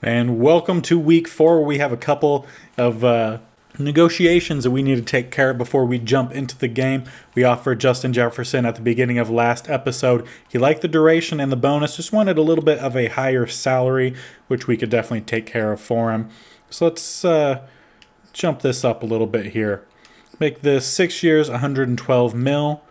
And welcome to week 4. We have a couple of negotiations that we need to take care of before we jump into the game. We offered Justin Jefferson at the beginning of last episode. He liked the duration and the bonus, just wanted a little bit of a higher salary, which we could definitely take care of for him. So let's jump this up a little bit here. Make this 6 years, 112 mil,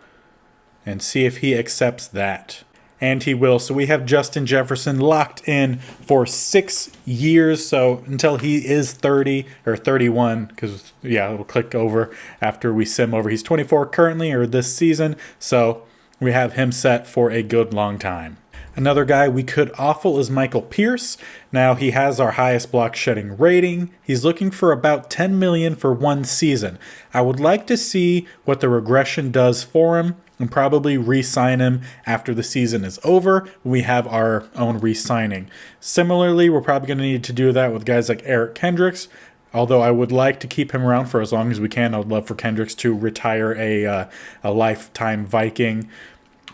and see if he accepts that. And he will. So we have Justin Jefferson locked in for 6 years. So until he is 30 or 31, because, it'll click over after we sim over. He's 24 currently or this season. So we have him set for a good long time. Another guy we could offal is Michael Pierce. Now he has our highest block shedding rating. He's looking for about 10 million for 1 season. I would like to see what the regression does for him and probably re-sign him after the season is over. We have our own re-signing. Similarly, we're probably going to need to do that with guys like Eric Kendricks. Although I would like to keep him around for as long as we can. I would love for Kendricks to retire a lifetime Viking.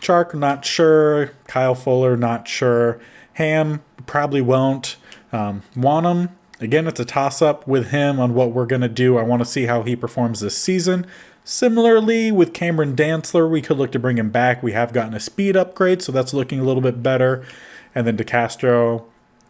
Chark, not sure. Kyle Fuller, not sure. Ham, probably won't. Want him. Again, it's a toss-up with him on what we're going to do. I want to see how he performs this season. Similarly, with Cameron Dantzler, we could look to bring him back. We have gotten a speed upgrade, so that's looking a little bit better. And then DeCastro,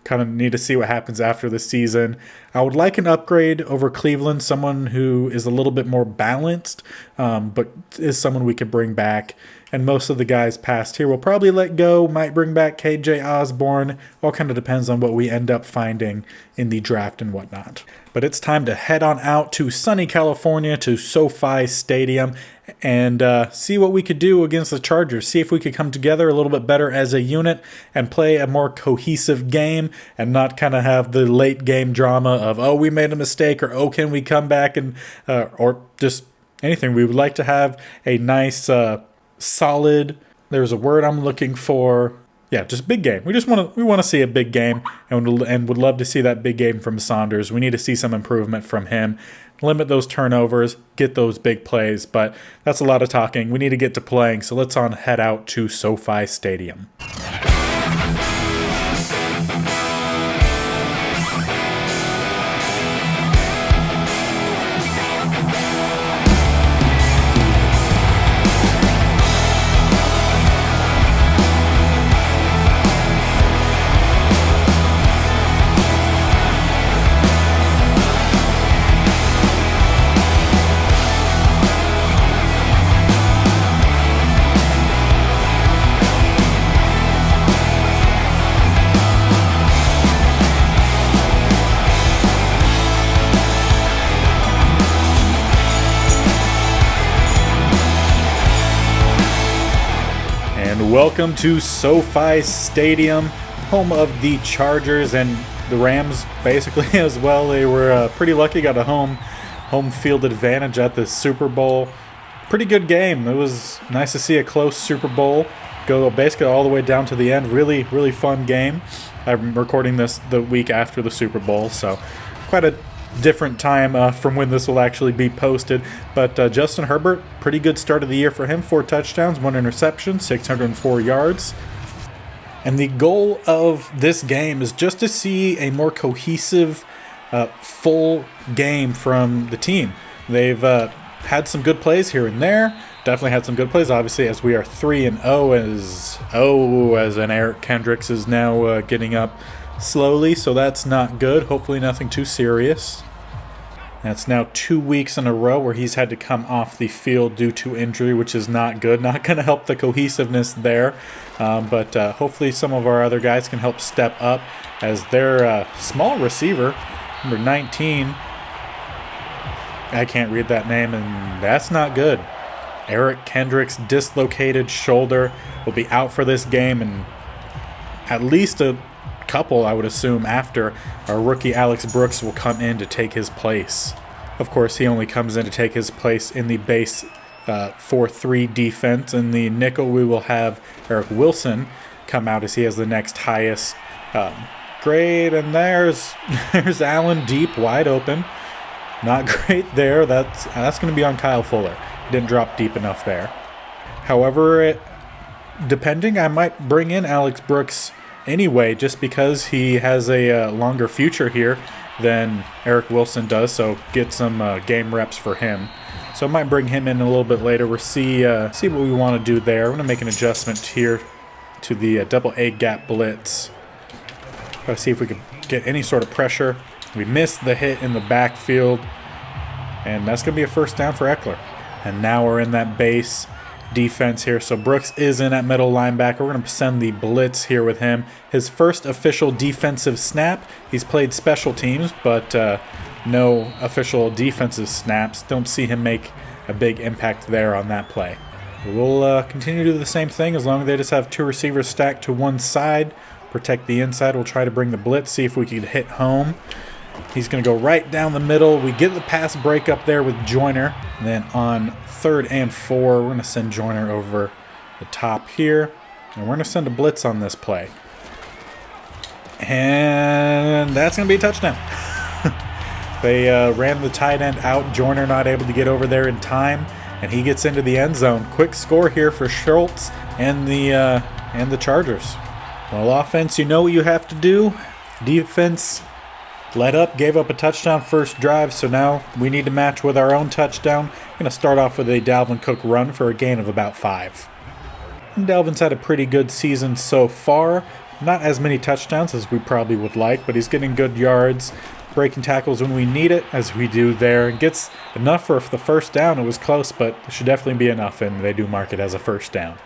kind of need to see what happens after the season. I would like an upgrade over Cleveland, someone who is a little bit more balanced, but is someone we could bring back. And most of the guys past here will probably let go, might bring back KJ Osborne. All kind of depends on what we end up finding in the draft and whatnot. But it's time to head on out to sunny California, to SoFi Stadium, and see what we could do against the Chargers. See if we could come together a little bit better as a unit and play a more cohesive game and not kind of have the late game drama of, oh, we made a mistake, or oh, can we come back, and or just anything. We would like to have a nice solid, there's a word I'm looking for. Yeah, just big game. We want to see a big game, and would love to see that big game from Saunders. We need to see some improvement from him. Limit those turnovers, get those big plays, but that's a lot of talking. We need to get to playing, so let's head out to SoFi Stadium. Welcome to SoFi Stadium, home of the Chargers and the Rams basically as well. They were pretty lucky, got a home field advantage at the Super Bowl. Pretty good game. It was nice to see a close Super Bowl go basically all the way down to the end. Really, really fun game. I'm recording this the week after the Super Bowl, so quite a different time from when this will actually be posted. But Justin Herbert, pretty good start of the year for him. 4 touchdowns, 1 interception, 604 yards. And the goal of this game is just to see a more cohesive, full game from the team. They've had some good plays here and there. Definitely had some good plays, obviously, as we are 3-0 as an Eric Kendricks is now getting up slowly, so that's not good. Hopefully nothing too serious. That's now 2 weeks in a row where he's had to come off the field due to injury, which is not good. Not going to help the cohesiveness there, but hopefully some of our other guys can help step up as their small receiver, number 19. I can't read that name, and that's not good. Eric Kendricks, dislocated shoulder, will be out for this game, and at least a couple, I would assume, after our rookie Alex Brooks will come in to take his place. Of course, he only comes in to take his place in the base 4-3 defense. In the nickel, we will have Eric Wilson come out as he has the next highest grade. And there's Allen deep, wide open. Not great there. That's going to be on Kyle Fuller. He didn't drop deep enough there. However, depending, I might bring in Alex Brooks anyway, just because he has a longer future here than Eric Wilson does, so get some game reps for him. So I might bring him in a little bit later. We'll see what we want to do there. I'm going to make an adjustment here to the double A gap blitz. Try to see if we can get any sort of pressure. We missed the hit in the backfield, and that's going to be a first down for Eckler. And now we're in that base defense here. So Brooks is in at middle linebacker. We're going to send the blitz here with him. His first official defensive snap. He's played special teams, but no official defensive snaps. Don't see him make a big impact there on that play. We'll continue to do the same thing as long as they just have two receivers stacked to one side. Protect the inside. We'll try to bring the blitz, see if we can hit home. He's going to go right down the middle. We get the pass break up there with Joyner. And then on 3rd and 4, we're going to send Joyner over the top here. And we're going to send a blitz on this play. And that's going to be a touchdown. They ran the tight end out. Joyner not able to get over there in time. And he gets into the end zone. Quick score here for Schultz and the Chargers. Well, offense, you know what you have to do. Defense let up, gave up a touchdown first drive, so now we need to match with our own touchdown. We're going to start off with a Dalvin Cook run for a gain of about 5. And Dalvin's had a pretty good season so far. Not as many touchdowns as we probably would like, but he's getting good yards, breaking tackles when we need it, as we do there. And gets enough for the first down. It was close, but it should definitely be enough, and they do mark it as a first down.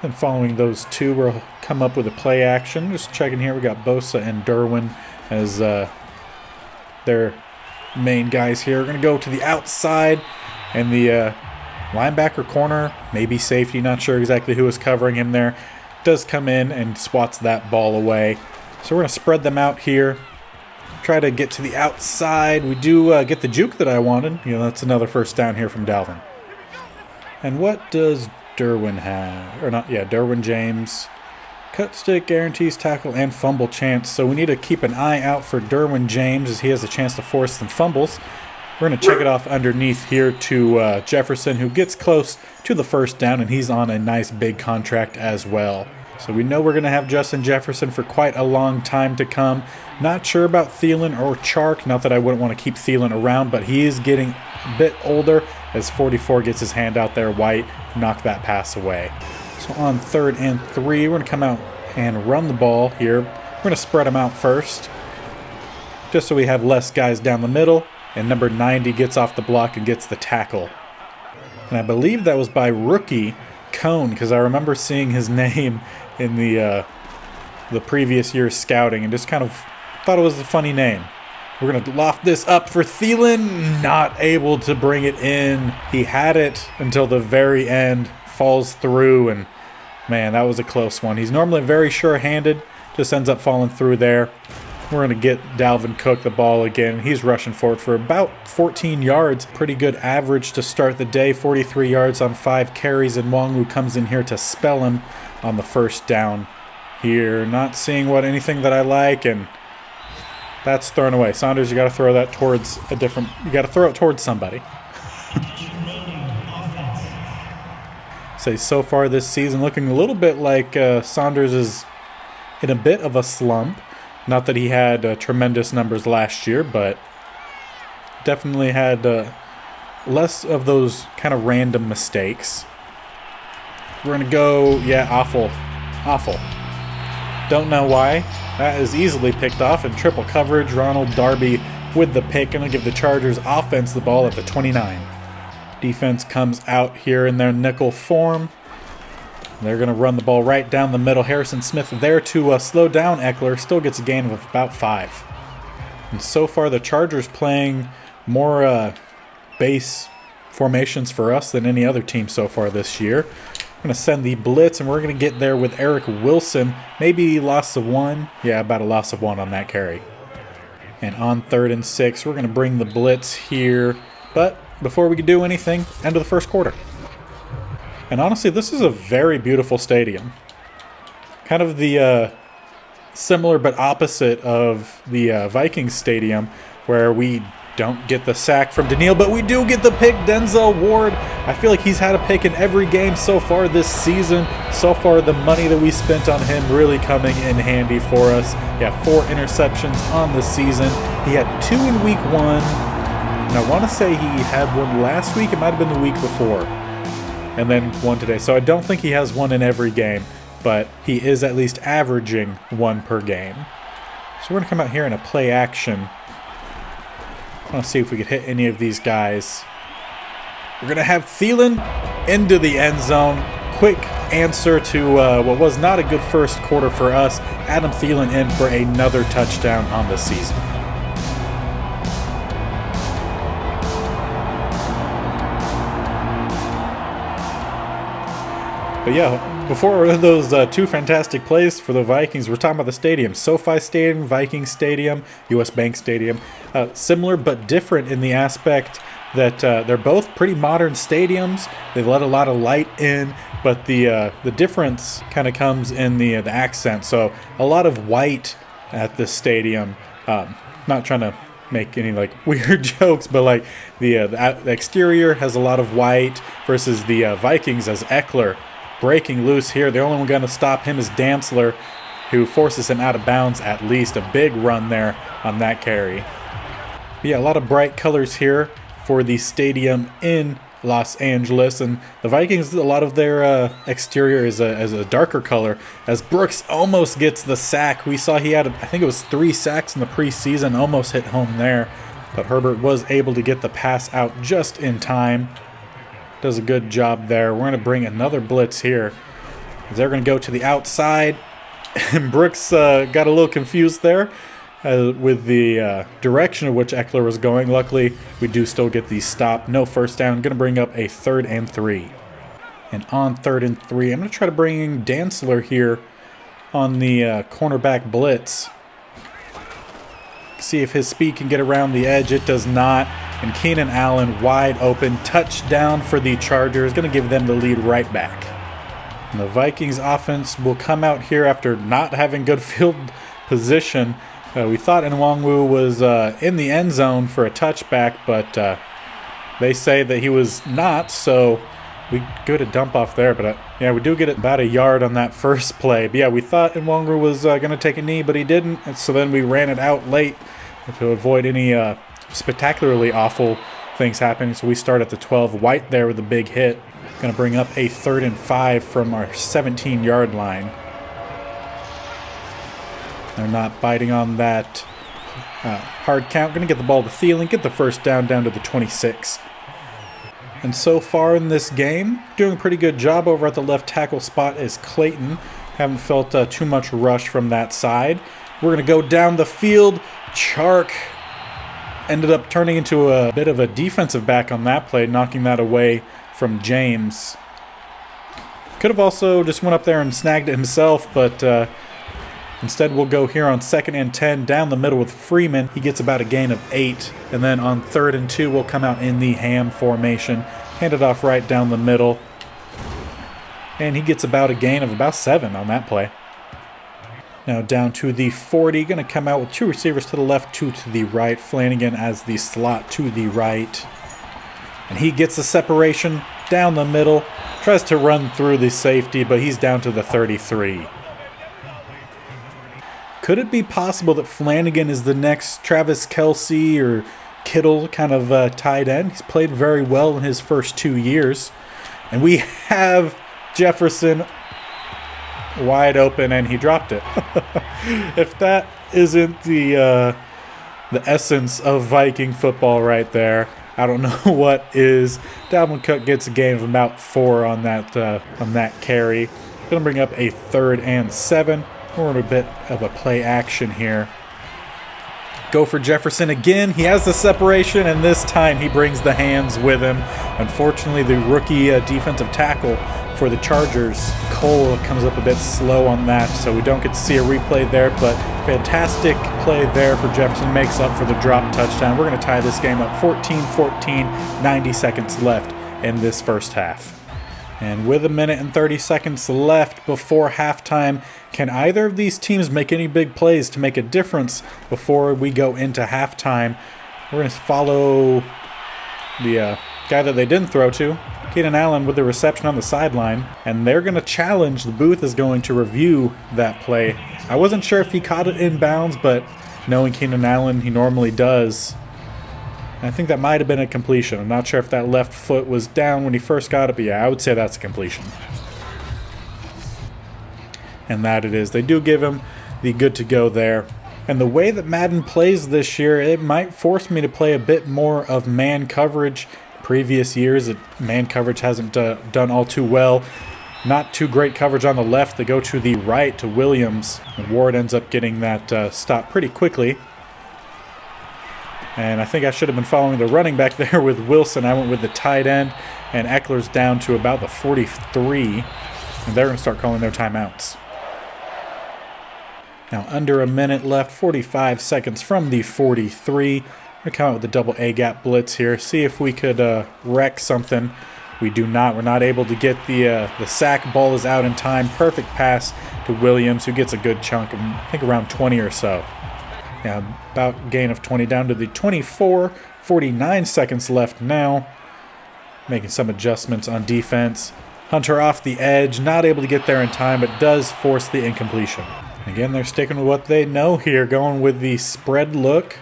And following those two, we'll come up with a play action. Just checking here, we got Bosa and Derwin as their main guys here. We're going to go to the outside, and the linebacker corner, maybe safety, not sure exactly who is covering him there, does come in and swats that ball away. So we're going to spread them out here, try to get to the outside. We do get the juke that I wanted. That's another first down here from Dalvin. And what does Derwin have? Or not, yeah, Derwin James. Cut stick, guarantees tackle, and fumble chance. So we need to keep an eye out for Derwin James as he has a chance to force some fumbles. We're going to check it off underneath here to Jefferson, who gets close to the first down, and he's on a nice big contract as well. So we know we're going to have Justin Jefferson for quite a long time to come. Not sure about Thielen or Chark. Not that I wouldn't want to keep Thielen around, but he is getting a bit older as 44 gets his hand out there. White knocked that pass away. So on 3rd and 3, we're going to come out and run the ball here. We're going to spread them out first, just so we have less guys down the middle. And number 90 gets off the block and gets the tackle. And I believe that was by rookie Cone, because I remember seeing his name in the previous year's scouting and just kind of thought it was a funny name. We're going to loft this up for Thielen. Not able to bring it in. He had it until the very end. Falls through, and man, that was a close one. He's normally very sure-handed. Just ends up falling through there. We're going to get Dalvin Cook the ball again. He's rushing for it for about 14 yards. Pretty good average to start the day. 43 yards on 5 carries, and Nwangwu comes in here to spell him on the first down here. Not seeing anything that I like, and that's thrown away. Saunders, you got to throw that towards you got to throw it towards somebody. So far this season, looking a little bit like Saunders is in a bit of a slump. Not that he had tremendous numbers last year, but definitely had less of those kind of random mistakes. We're going to go, awful. Don't know why. That is easily picked off in triple coverage. Ronald Darby with the pick. Going to give the Chargers offense the ball at the 29. Defense comes out here in their nickel form. They're going to run the ball right down the middle. Harrison Smith there to slow down Eckler. Still gets a gain of about 5. And so far the Chargers playing more base formations for us than any other team so far this year. We're going to send the blitz, and we're going to get there with Eric Wilson. Maybe loss of 1. Yeah, about a loss of 1 on that carry. And on 3rd and 6, we're going to bring the blitz here. But before we can do anything, end of the first quarter. And honestly, this is a very beautiful stadium. Kind of the similar but opposite of the Vikings Stadium, where we Don't get the sack from Daniil, but we do get the pick. Denzel Ward, I feel like he's had a pick in every game so far this season. So far, the money that we spent on him really coming in handy for us. He had 4 interceptions on the season. He had 2 in week 1. And I want to say he had one last week. It might have been the week before. And then 1 today. So I don't think he has 1 in every game, but he is at least averaging 1 per game. So we're going to come out here in a play action. I want to see if we could hit any of these guys. We're going to have Thielen into the end zone. Quick answer to what was not a good first quarter for us. Adam Thielen in for another touchdown on the season. But yeah, before those 2 fantastic plays for the Vikings, we're talking about the stadium. SoFi Stadium, Vikings Stadium, US Bank Stadium. Similar but different in the aspect that they're both pretty modern stadiums. They've let a lot of light in, but the difference kind of comes in the accent. So a lot of white at this stadium. Not trying to make any like weird jokes, but like the exterior has a lot of white versus the Vikings as Eckler breaking loose here. The only one going to stop him is Dantzler, who forces him out of bounds at least. A big run there on that carry. But yeah, a lot of bright colors here for the stadium in Los Angeles. And the Vikings, a lot of their exterior is a darker color, as Brooks almost gets the sack. We saw he had, I think it was 3 sacks in the preseason, almost hit home there. But Herbert was able to get the pass out just in time. Does a good job there. We're going to bring another blitz here. They're going to go to the outside. And Brooks got a little confused there with the direction of which Eckler was going. Luckily, we do still get the stop. No first down. Going to bring up a 3rd and 3. And on 3rd and 3, I'm going to try to bring in Dantzler here on the cornerback blitz. See if his speed can get around the edge. It does not. And Keenan Allen wide open. Touchdown for the Chargers. Going to give them the lead right back. And the Vikings offense will come out here after not having good field position. We thought Nwangwu was in the end zone for a touchback, but they say that he was not, so we go to dump off there. But yeah, we do get about a yard on that first play. But yeah, we thought Nwangwu was going to take a knee, but he didn't. And so then we ran it out late to avoid any spectacularly awful things happening. So we start at the 12. White there with a big hit. Going to bring up a 3rd and 5 from our 17-yard line. They're not biting on that hard count. Going to get the ball to Thielen, get the first down to the 26. And so far in this game, doing a pretty good job over at the left tackle spot is Clayton. Haven't felt too much rush from that side. We're going to go down the field. Chark ended up turning into a bit of a defensive back on that play, knocking that away from James. Could have also just went up there and snagged it himself, but instead we'll go here on 2nd and 10 down the middle with Freeman. He gets about a gain of 8. And then on 3rd and 2, we'll come out in the ham formation. Hand it off right down the middle. And he gets about a gain of about 7 on that play. Now down to the 40. Going to come out with 2 receivers to the left, 2 to the right. Flanagan as the slot to the right. And he gets the separation down the middle. Tries to run through the safety, but he's down to the 33. Could it be possible that Flanagan is the next Travis Kelce or Kittle kind of tight end? He's played very well in his first 2 years. And we have Jefferson wide open, and he dropped it. If that isn't the essence of Viking football right there, I don't know what is. Dalvin Cook gets a gain of about 4 on that carry. Going to bring up a 3rd and 7. We're in a bit of a play action here. Go for Jefferson again. He has the separation, and this time he brings the hands with him. Unfortunately, the rookie defensive tackle for the Chargers, Cole, comes up a bit slow on that, so we don't get to see a replay there, but fantastic play there for Jefferson. Makes up for the drop touchdown. We're going to tie this game up 14-14, 90 seconds left in this first half. And with 1 minute and 30 seconds left before halftime, can either of these teams make any big plays to make a difference before we go into halftime? We're going to follow the guy that they didn't throw to, Keenan Allen, with the reception on the sideline, and they're going to challenge. The booth is going to review that play. I wasn't sure if he caught it in bounds, but knowing Keenan Allen, he normally does. I think that might have been a completion. I'm not sure if that left foot was down when he first got it, but yeah, I would say that's a completion. And that it is. They do give him the good to go there. And the way that Madden plays this year, it might force me to play a bit more of man coverage. Previous years, man coverage hasn't done all too well. Not too great coverage on the left. They go to the right to Williams. And Ward ends up getting that stop pretty quickly. And I think I should have been following the running back there with Wilson. I went with the tight end. And Eckler's down to about the 43. And they're going to start calling their timeouts. Now under a minute left, 45 seconds from the 43. We're going to come out with the double A-gap blitz here. See if we could wreck something. We do not. We're not able to get the sack. Ball is out in time. Perfect pass to Williams, who gets a good chunk of, I think, around 20 or so. Yeah, about a gain of 20 down to the 24. 49 seconds left now. Making some adjustments on defense. Hunter off the edge. Not able to get there in time, but does force the incompletion. Again, they're sticking with what they know here, going with the spread look.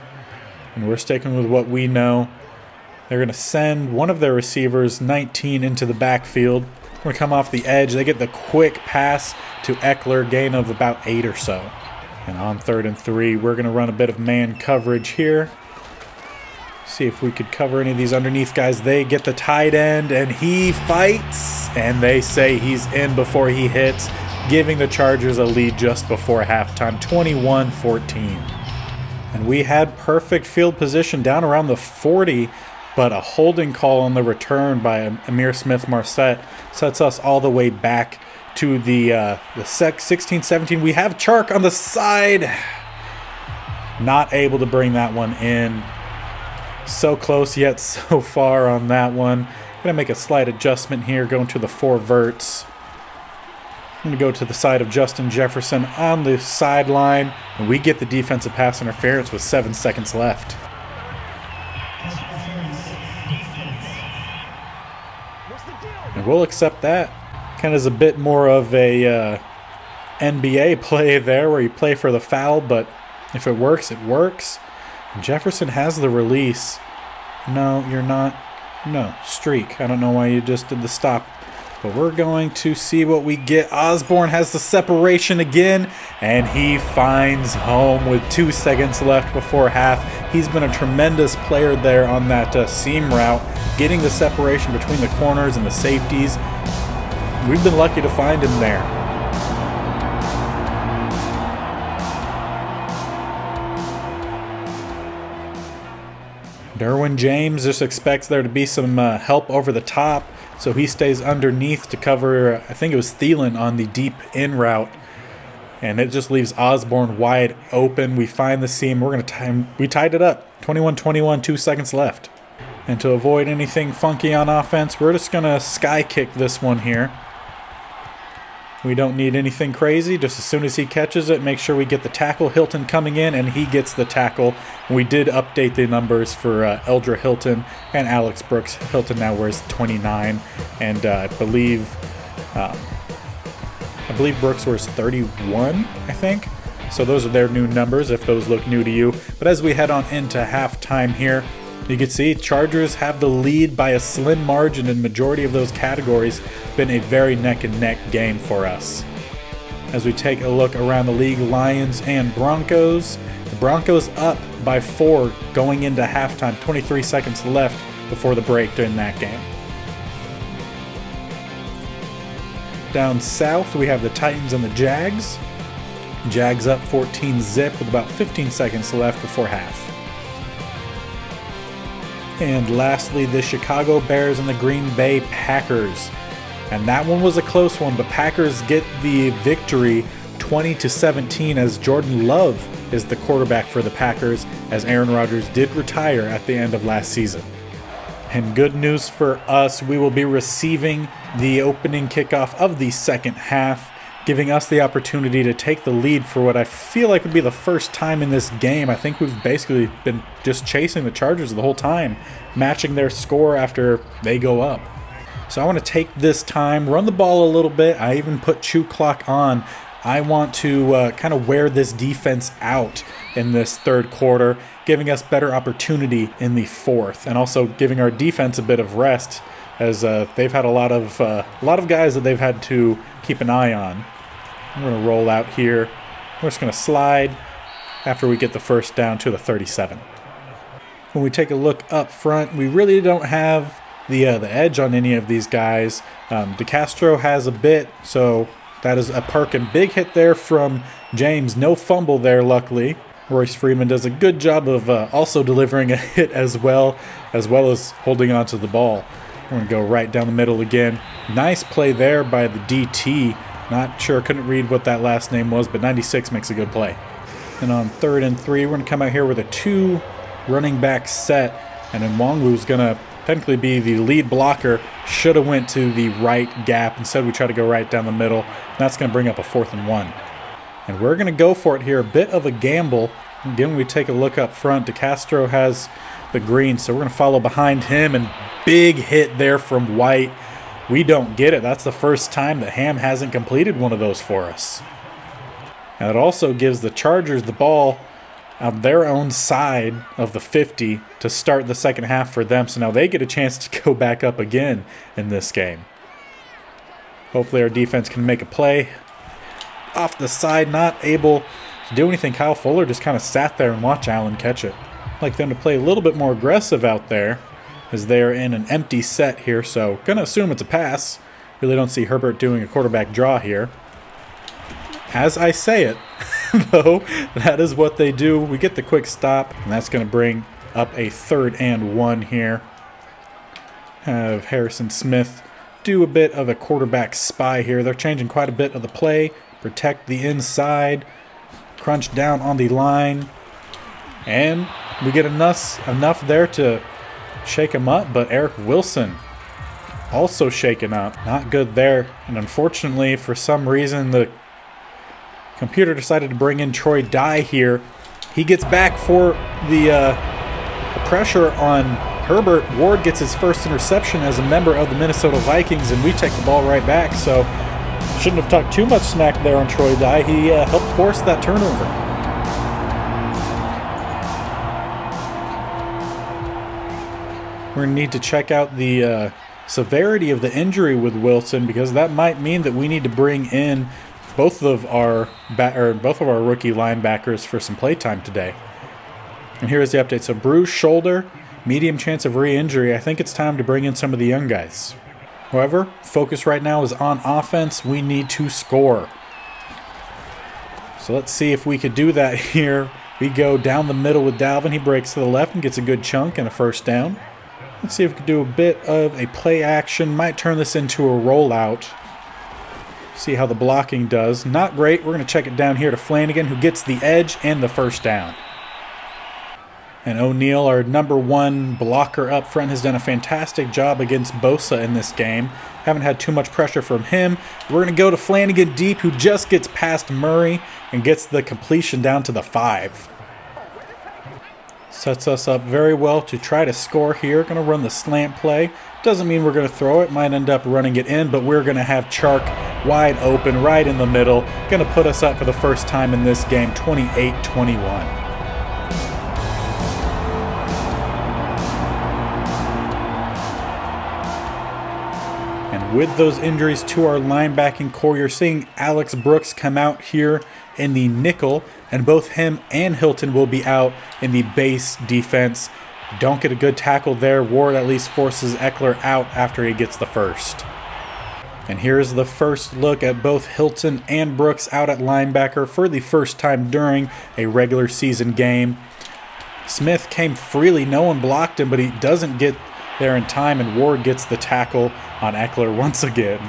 And we're sticking with what we know. They're going to send one of their receivers, 19, into the backfield. We're going to come off the edge. They get the quick pass to Eckler, gain of about 8 or so. And on 3rd and 3, we're going to run a bit of man coverage here. See if we could cover any of these underneath guys. They get the tight end, and he fights. And they say he's in before he hits, giving the Chargers a lead just before halftime, 21-14. And we had perfect field position down around the 40, but a holding call on the return by Amir Smith-Marset sets us all the way back to the 16-17. We have Chark on the side. Not able to bring that one in. So close yet so far on that one. Going to make a slight adjustment here, going to the 4 verts. I'm going to go to the side of Justin Jefferson on the sideline, and we get the defensive pass interference with 7 seconds left. And we'll accept that. Kind of is a bit more of a NBA play there, where you play for the foul, but if it works, it works. And Jefferson has the release. No, you're not. No, streak. I don't know why you just did the stop. But we're going to see what we get. Osborne has the separation again, and he finds home with 2 seconds left before half. He's been a tremendous player there on that seam route, getting the separation between the corners and the safeties. We've been lucky to find him there. Derwin James just expects there to be some help over the top. So he stays underneath to cover, I think it was Thielen on the deep in route. And it just leaves Osborne wide open. We find the seam. We tied it up. 21-21, 2 seconds left. And to avoid anything funky on offense, we're just going to sky kick this one here. We don't need anything crazy. Just as soon as he catches it, make sure we get the tackle. Hilton coming in, and he gets the tackle. We did update the numbers for Eldra Hilton and Alex Brooks. Hilton now wears 29, and I believe Brooks wears 31, I think. So those are their new numbers if those look new to you. But as we head on into halftime here, you can see Chargers have the lead by a slim margin in majority of those categories. Been a very neck and neck game for us. As we take a look around the league, Lions and Broncos. The Broncos up by 4 going into halftime. 23 seconds left before the break during that game. Down south, we have the Titans and the Jags. Jags up 14-zip with about 15 seconds left before half. And lastly, the Chicago Bears and the Green Bay Packers. And that one was a close one, but Packers get the victory 20-17 as Jordan Love is the quarterback for the Packers, as Aaron Rodgers did retire at the end of last season. And good news for us, we will be receiving the opening kickoff of the second half. giving us the opportunity to take the lead for what I feel like would be the first time in this game. I think we've basically been just chasing the Chargers the whole time, matching their score after they go up. So I want to take this time, run the ball a little bit. I even put chew clock on. I want to kind of wear this defense out in this third quarter, giving us better opportunity in the fourth, and also giving our defense a bit of rest, as they've had a lot of guys that they've had to keep an eye on. I'm going to roll out here. We're just going to slide after we get the first down to the 37. When we take a look up front, we really don't have the edge on any of these guys. DeCastro has a bit, so that is a perk and big hit there from James. No fumble there, luckily. Royce Freeman does a good job of also delivering a hit as well as holding on to the ball. We're going to go right down the middle again. Nice play there by the DT. Not sure, couldn't read what that last name was, but 96 makes a good play. And on 3rd and 3, we're going to come out here with a 2 running back set, and then Nwangwu's going to technically be the lead blocker. Should have went to the right gap. Instead, we try to go right down the middle. That's going to bring up a 4th and 1. And we're going to go for it here. A bit of a gamble. Again, when we take a look up front, DeCastro has the green, so we're going to follow behind him. And big hit there from White. We don't get it. That's the first time that Ham hasn't completed one of those for us. And it also gives the Chargers the ball on their own side of the 50 to start the second half for them. So now they get a chance to go back up again in this game. Hopefully our defense can make a play. Off the side, not able to do anything. Kyle Fuller just kind of sat there and watched Allen catch it. I'd like them to play a little bit more aggressive out there, as they are in an empty set here. So going to assume it's a pass. Really don't see Herbert doing a quarterback draw here. As I say it, though, that is what they do. We get the quick stop, and that's going to bring up a 3rd and 1 here. Have Harrison Smith do a bit of a quarterback spy here. They're changing quite a bit of the play. Protect the inside. Crunch down on the line. And we get enough there to shake him up, but Eric Wilson also shaken up. Not good there. And unfortunately, for some reason, the computer decided to bring in Troy Dye here. He gets back for the pressure on Herbert. Ward gets his first interception as a member of the Minnesota Vikings, and we take the ball right back. So shouldn't have talked too much smack there on Troy Dye. He helped force that turnover. We're going to need to check out the severity of the injury with Wilson, because that might mean that we need to bring in both of our rookie linebackers for some playtime today. And here is the update. So bruised shoulder, medium chance of re-injury. I think it's time to bring in some of the young guys. However, focus right now is on offense. We need to score. So let's see if we could do that here. We go down the middle with Dalvin. He breaks to the left and gets a good chunk and a first down. Let's see if we can do a bit of a play action. Might turn this into a rollout. See how the blocking does. Not great. We're going to check it down here to Flanagan, who gets the edge and the first down. And O'Neal, our number 1 blocker up front, has done a fantastic job against Bosa in this game. Haven't had too much pressure from him. We're going to go to Flanagan deep, who just gets past Murray and gets the completion down to the 5. Sets us up very well to try to score here. Going to run the slant play. Doesn't mean we're going to throw it. Might end up running it in, but we're going to have Chark wide open right in the middle. Going to put us up for the first time in this game, 28-21. And with those injuries to our linebacking core, you're seeing Alex Brooks come out here in the nickel, and both him and Hilton will be out in the base defense. Don't get a good tackle there. Ward at least forces Eckler out after he gets the first. And here's the first look at both Hilton and Brooks out at linebacker for the first time during a regular season game. Smith came freely. No one blocked him, but he doesn't get there in time, and Ward gets the tackle on Eckler once again.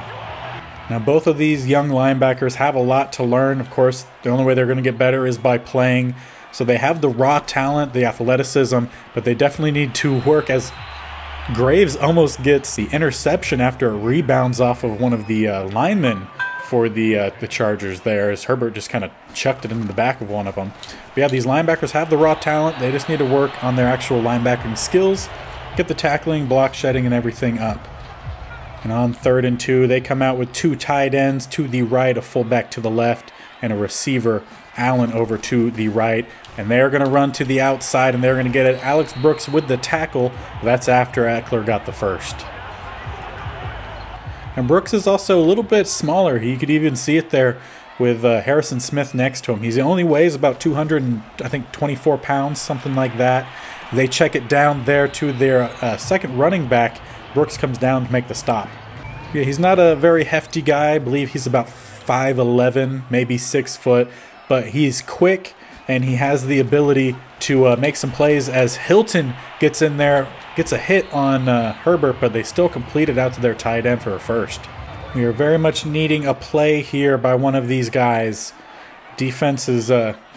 Now, both of these young linebackers have a lot to learn. Of course, the only way they're going to get better is by playing. So they have the raw talent, the athleticism, but they definitely need to work, as Graves almost gets the interception after it rebounds off of one of the linemen for the Chargers there, as Herbert just kind of chucked it into the back of one of them. But yeah, these linebackers have the raw talent. They just need to work on their actual linebacking skills, get the tackling, block shedding, and everything up. And on 3rd and 2, they come out with 2 tight ends to the right, a fullback to the left, and a receiver, Allen, over to the right. And they're going to run to the outside, and they're going to get it. Alex Brooks with the tackle. That's after Eckler got the first. And Brooks is also a little bit smaller. You could even see it there with Harrison Smith next to him. He only weighs about 224 pounds, something like that. They check it down there to their second running back. Brooks comes down to make the stop. Yeah, he's not a very hefty guy. I believe he's about 5'11", maybe 6 foot, but he's quick and he has the ability to make some plays as Hilton gets in there, gets a hit on Herbert, but they still complete it out to their tight end for a first. We are very much needing a play here by one of these guys. Defense has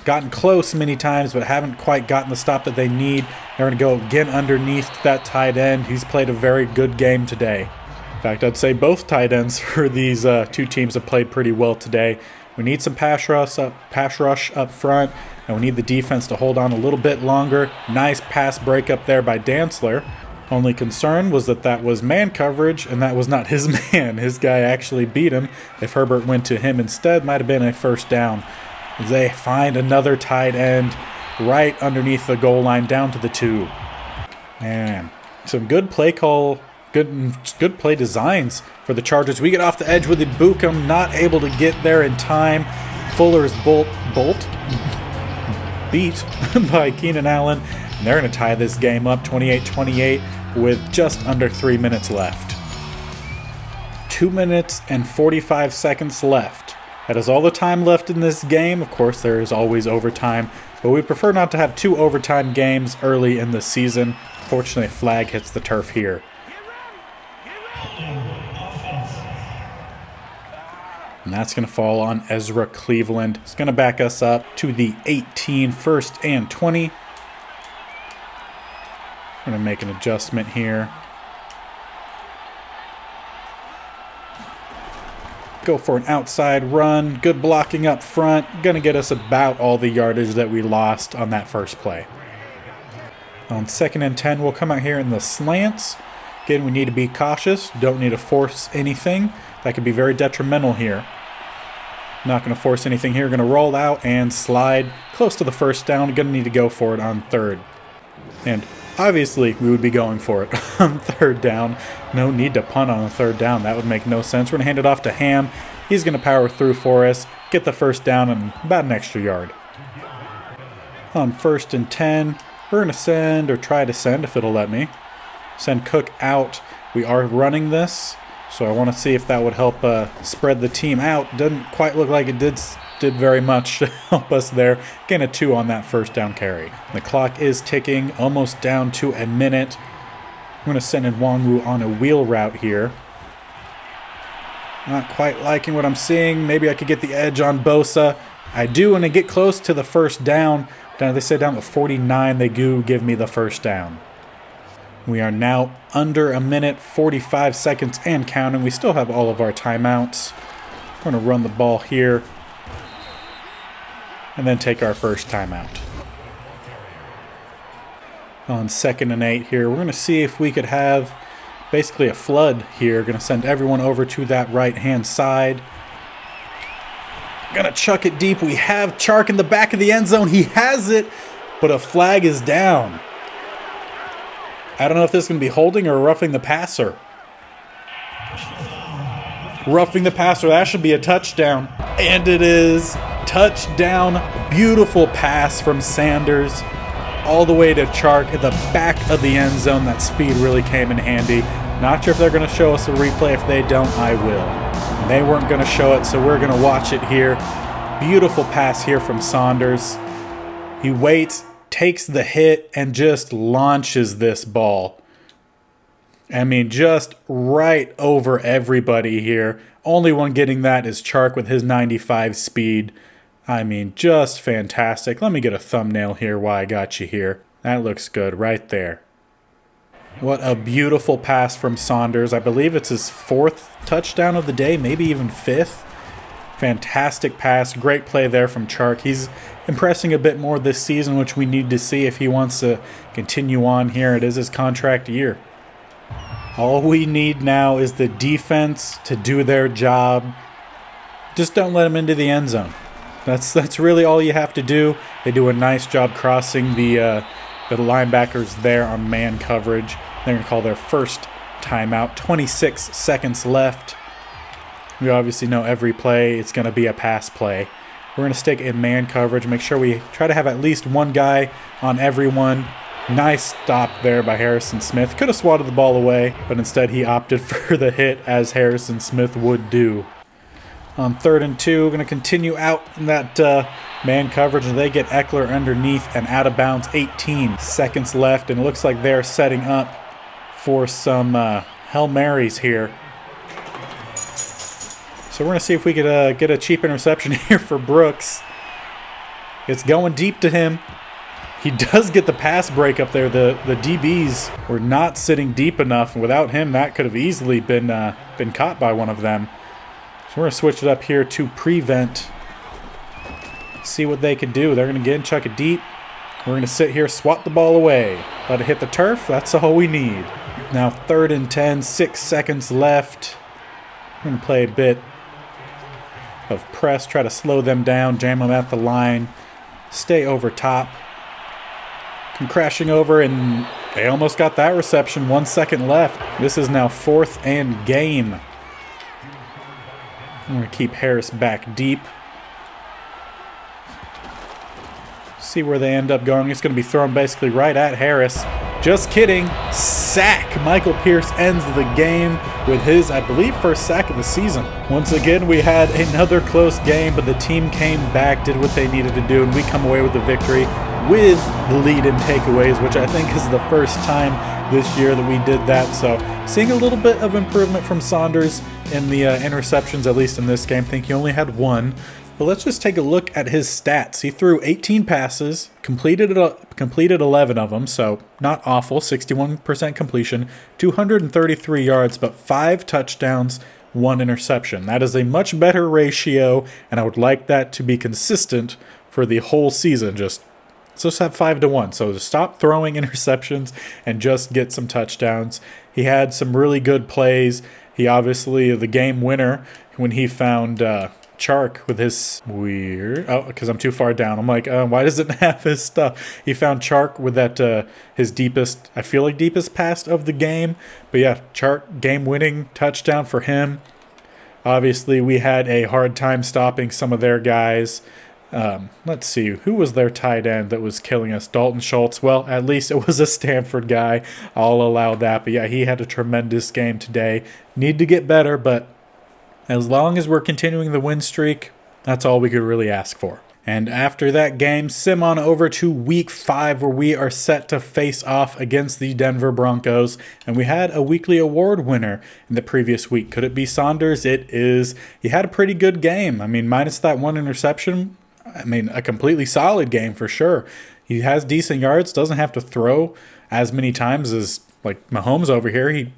gotten close many times, but haven't quite gotten the stop that they need. They're going to go again underneath that tight end. He's played a very good game today. In fact, I'd say both tight ends for these two teams have played pretty well today. We need some pass rush up front, and we need the defense to hold on a little bit longer. Nice pass breakup there by Dantzler. Only concern was that was man coverage, and that was not his man. His guy actually beat him. If Herbert went to him instead, might have been a first down. They find another tight end right underneath the goal line down to the 2. Man, some good play call, good play designs for the Chargers. We get off the edge with Ibukum, not able to get there in time. Fuller's bolt beat by Keenan Allen. And they're going to tie this game up 28-28 with just under 3 minutes left. 2 minutes and 45 seconds left. That is all the time left in this game. Of course, there is always overtime, but we prefer not to have 2 overtime games early in the season. Fortunately, a flag hits the turf here. And that's going to fall on Ezra Cleveland. It's going to back us up to the 18, 1st and 20. I'm going to make an adjustment here. Go for an outside run. Good blocking up front. Going to get us about all the yardage that we lost on that first play. On 2nd and 10, we'll come out here in the slants. Again, we need to be cautious. Don't need to force anything. That could be very detrimental here. Not going to force anything here. Going to roll out and slide close to the first down. Going to need to go for it on 3rd. And obviously, we would be going for it on 3rd down. No need to punt on 3rd down. That would make no sense. We're going to hand it off to Ham. He's going to power through for us, get the first down, and about an extra yard. On 1st and 10, we're going to send, or try to send if it'll let me, send Cook out. We are running this, so I want to see if that would help spread the team out. Doesn't quite look like it did very much to help us there. Gain a 2 on that first down carry. The clock is ticking, almost down to a minute. I'm going to send Nwangwu on a wheel route here. Not quite liking what I'm seeing. Maybe I could get the edge on Bosa. I do, and I get close to the first down. They say down to 49. They do give me the first down. We are now under a minute, 45 seconds and counting. We still have all of our timeouts. We're going to run the ball here and then take our first timeout. On 2nd and 8 here, we're going to see if we could have basically a flood here. Going to send everyone over to that right-hand side. Going to chuck it deep. We have Chark in the back of the end zone. He has it, but a flag is down. I don't know if this is going to be holding or roughing the passer. Roughing the passer. That should be a touchdown. And it is. Touchdown. Beautiful pass from Sanders all the way to Chark at the back of the end zone. That speed really came in handy. Not sure if they're going to show us a replay. If they don't, I will. They weren't going to show it, so we're going to watch it here. Beautiful pass here from Saunders. He waits, takes the hit, and just launches this ball. I mean, just right over everybody here. Only one getting that is Chark with his 95 speed. I mean, just fantastic. Let me get a thumbnail here while I got you here. That looks good right there. What a beautiful pass from Saunders. I believe it's his 4th touchdown of the day, maybe even 5th. Fantastic pass. Great play there from Chark. He's impressing a bit more this season, which we need to see if he wants to continue on here. It is his contract year. All we need now is the defense to do their job. Just don't let them into the end zone. That's really all you have to do. They do a nice job crossing the linebackers there on man coverage. They're going to call their first timeout. 26 seconds left. We obviously know every play it's going to be a pass play. We're going to stick in man coverage. Make sure we try to have at least one guy on everyone. Nice stop there by Harrison Smith. Could have swatted the ball away, but instead he opted for the hit as Harrison Smith would do. On 3rd and 2, we're going to continue out in that man coverage, and they get Eckler underneath and out of bounds. 18 seconds left, and it looks like they're setting up for some Hail Marys here. So we're going to see if we could get a cheap interception here for Brooks. It's going deep to him. He does get the pass break up there. The DBs were not sitting deep enough, and without him, that could have easily been caught by one of them. So we're going to switch it up here to prevent. See what they can do. They're going to get in, chuck it deep. We're going to sit here, swat the ball away. Let it hit the turf. That's all we need. Now 3rd and 10, 6 seconds left. We're going to play a bit of press, try to slow them down, jam them at the line, stay over top. Come crashing over, and they almost got that reception. 1 second left. This is now 4th and game. I'm going to keep Harris back deep. See where they end up going. It's going to be thrown basically right at Harris. Just kidding. Sack. Michael Pierce ends the game with his, I believe, first sack of the season. Once again, we had another close game, but the team came back, did what they needed to do, and we come away with the victory with the lead in takeaways, which I think is the first time this year that we did that. So seeing a little bit of improvement from Saunders in the interceptions, at least in this game. I think he only had one. But let's just take a look at his stats. He threw 18 passes, completed 11 of them, so not awful, 61% completion, 233 yards, but 5 touchdowns, 1 interception. That is a much better ratio, and I would like that to be consistent for the whole season. Let's just have 5-1. So to stop throwing interceptions and just get some touchdowns. He had some really good plays. He obviously, the game winner, when he found Chark with his because I'm too far down. I'm like, why does it have his stuff? He found Chark with that his deepest pass of the game. But yeah, Chark game-winning touchdown for him. Obviously, we had a hard time stopping some of their guys. Let's see, who was their tight end that was killing us? Dalton Schultz. Well, at least it was a Stanford guy. I'll allow that. But yeah, he had a tremendous game today. Need to get better, but as long as we're continuing the win streak, that's all we could really ask for. And after that game, sim on over to week 5, where we are set to face off against the Denver Broncos. And we had a weekly award winner in the previous week. Could it be Saunders? It is. He had a pretty good game. I mean, minus that 1 interception, a completely solid game for sure. He has decent yards, doesn't have to throw as many times as like Mahomes over here.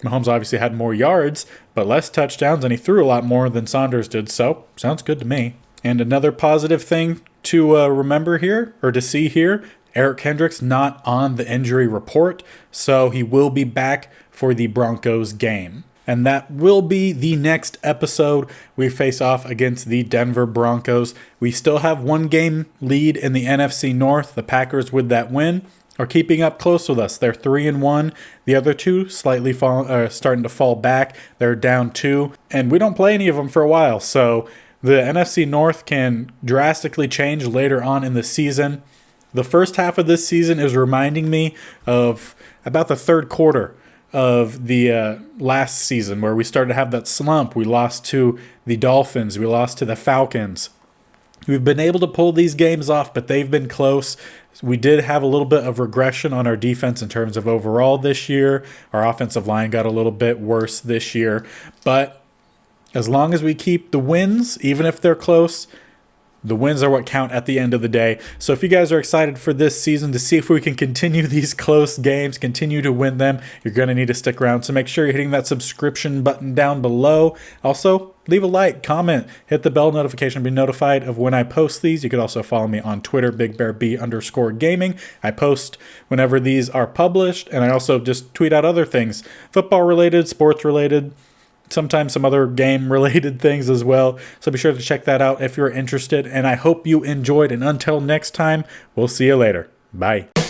Mahomes obviously had more yards, but less touchdowns, and he threw a lot more than Saunders did, so sounds good to me. And another positive thing to remember here, or to see here, Eric Kendricks not on the injury report, so he will be back for the Broncos game. And that will be the next episode. We face off against the Denver Broncos. We still have 1 game lead in the NFC North. The Packers, with that win, are keeping up close with us. They're 3-1. The other 2 slightly starting to fall back. They're down 2, and we don't play any of them for a while. So the NFC North can drastically change later on in the season. The first half of this season is reminding me of about the third quarter of the last season, where we started to have that slump. We lost to the Dolphins. We lost to the Falcons. We've been able to pull these games off, but they've been close. We did have a little bit of regression on our defense in terms of overall this year. Our offensive line got a little bit worse this year. But as long as we keep the wins, even if they're close, the wins are what count at the end of the day. So if you guys are excited for this season to see if we can continue these close games, continue to win them, you're going to need to stick around. So make sure you're hitting that subscription button down below. Also, leave a like, comment, hit the bell notification to be notified of when I post these. You could also follow me on Twitter, BigBearB_gaming. I post whenever these are published, and I also just tweet out other things, football related, sports related, sometimes some other game related things as well. So be sure to check that out if you're interested, and I hope you enjoyed, and until next time, we'll see you later. Bye.